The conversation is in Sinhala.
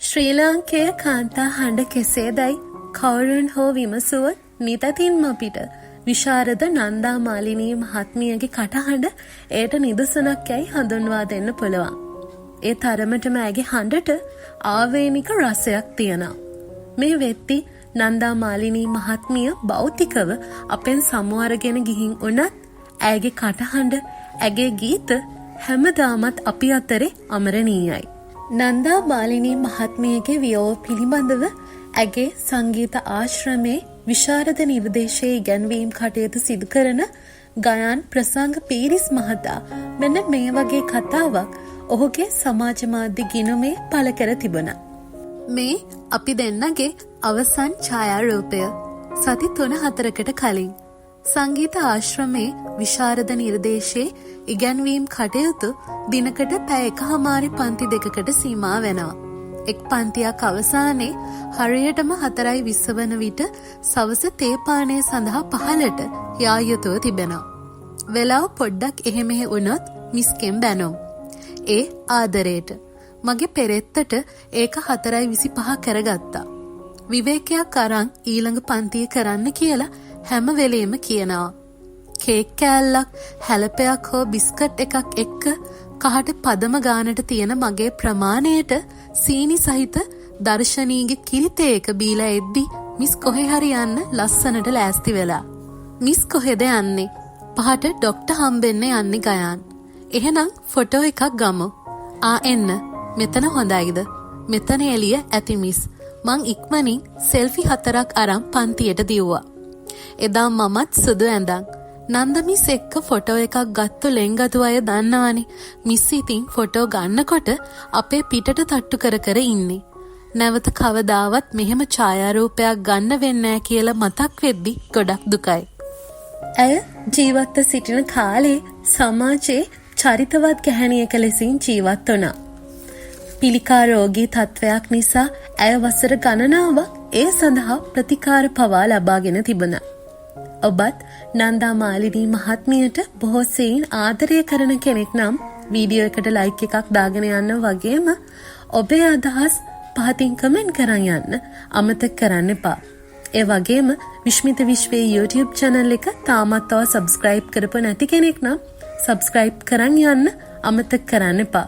ශ්‍රී ලාංකේය කාන්තා හඬ කෙසේදයි කවුරුන් හෝ විමසුවොත් නිතතින්ම අපිට විශාරද නන්දා මාලිනී මහත්මියගේ කටහඬ ඒට නිදසුනක් යයි හඳුන්වා දෙන්න පුළුවන්. ඒ තරමටම ඇගේ හඬට ආවේනික රසයක් තියෙනවා. මේ වෙද්දි නන්දා මාලිනී මහත්මිය භෞතිකව අපෙන් සමුවරගෙන ගිහින් උනත් ඇගේ කටහඬ, ඇගේ ගීත හැමදාමත් අපි අතරේ අමරණීයයි. නන්දා මාලිනී මහත්මියගේ වියෝව පිළිබඳව ඇගේ සංගීත ආශ්‍රමයේ විශාරද නිර්දේශයේ ඉගැන්වීම් කටයුතු සිදු කරන ගයාන් ප්‍රසංග පීරිස් මහතා මෙන්න මේ වගේ කතාවක් ඔහුගේ සමාජ මාධ්‍ය ගිණුමේ පළ කර තිබුණා. මේ අපි දෙන්නගේ අවසන් ඡායාරූපය සති 3-4කට කලින් සංගීත ආශ්‍රමයේ විශාරද නිර්දේශයේ ඉගැන්වීම් කටයුතු දිනකට පැය එකහමාරි පන්ති දෙකකට සීමා වෙනවා. එක් පන්තියක් අවසානයේ හරියටම 4:20 වන විට සවස තේ පානය සඳහා පහළට යා යුතුව තිබෙනවා. වෙලාව පොඩ්ඩක් එහෙ මෙහෙ වුණොත් මිස්කෙන් බැනෝ. ඒ ආදරේට මගේ පෙරෙත්තට ඒක 4:25 කරගත්තා. විවේකයක් අරන් ඊළඟ පන්තිය කරන්න කියලා හැම වෙලෙම කියනවා. කේක් කෑල්ලක්, හැලපයක් හෝ බිස්කට් එකක් එක්ක කහට පදම ගානට තියෙන මගේ ප්‍රමාණයට සීනි සහිත දර්ශනීගේ කිරිතේක බීලා එද්දි මිස් කොහේ හරි යන්න ලස්සනට ලෑස්ති වෙලා. මිස් කොහෙද යන්නේ? 5ට ඩොක්ටර් හම්බෙන්න යන්නේ ගයාන්. එහෙනම් ෆොටෝ එකක් ගමු. එන්න. මෙතන හොඳයිද? මෙතන එළිය ඇති මිස්. මං ඉක්මනින් සෙල්ෆි 4ක් අරන් පන්තියට දිව්වා. එදා මමත් සුදු ඇඳන් නන්ද මිස් එක්ක ෆොටෝ එකක් ගත්තු ලෙන්ගතු අය දන්නවනේ. මිස් ඉතින් ෆොටෝ ගන්නකොට අපේ පිටට තට්ටු කර කර ඉන්නේ. නැවත කවදාවත් මෙහෙම ඡායාරූපයක් ගන්න වෙන්නේ නැහැ කියලා මතක් වෙද්දි ගොඩක් දුකයි. ඇය ජීවත්ව සිටින කාලේ සමාජයේ චරිතවත් ගැහැණියක ලෙසින් ජීවත් වුණා. පිළිකා රෝගී තත්වයක් නිසා ඇය වසර ගණනාවක් ඒ සඳහා ප්‍රතිකාර පවා ලබාගෙන තිබුණා. ඔබත් නන්දා මාලිනී මහත්මියට බොහෝ සෙයින් ආදරය කරන කෙනෙක් නම් වීඩියෝ එකට ලයික් එකක් දාගෙන යන්න වගේම ඔබේ අදහස් පහතින් කමෙන්ට් කරන් යන්න අමතක කරන්න එපා. ඒ වගේම විශ්මිත විශ්වයේ YouTube channel එක තාමත් තව subscribe කරපො නැති කෙනෙක් නම් subscribe කරන් යන්න අමතක කරන්න එපා.